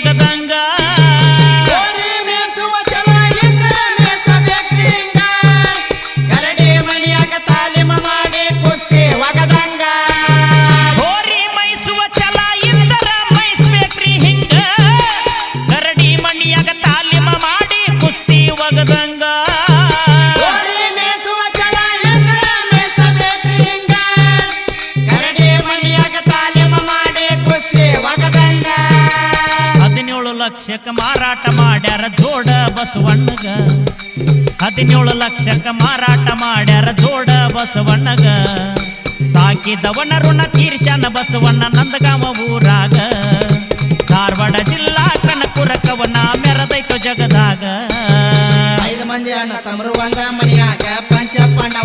ಒಗದಂಗ ಹೋರಿ ಮೈಸುವ ಛಲ ಇದ್ದರ ಮೈಸ್ಬೇಕ್ರಿ ಹಿಂಗ ಗರಡಿ ಮಣಿಯಾಗ ತಾಲೀಮ ಮಾಡಿ ಕುಸ್ತಿ ಒಗದಂಗ ಲಕ್ಷಕ್ಕ ಮಾರಾಟ ಮಾಡ್ಯಾರ ಜೋಡ ಬಸವಣ್ಣಗ 17 ಲಕ್ಷಕ್ಕ ಮಾರಾಟ ಮಾಡ್ಯಾರ ಜೋಡ ಬಸವಣ್ಣಗ ಸಾಕಿದವನ ಋಣ ತೀರ್ಷಾನ ಬಸವಣ್ಣ ನಂದಗಾಮ ಊರಾಗ ಧಾರವಾಡ ಜಿಲ್ಲಾ ಕನಕಪುರ ಕವನ ಮೆರದೈತು ಜಗದಾಗ 5 ಮಂದಿ ಅಣ್ಣ ತಮರು ಒಂದ ಮನಿಯಾಗ ಪಂಚ ಪಾಂಡವ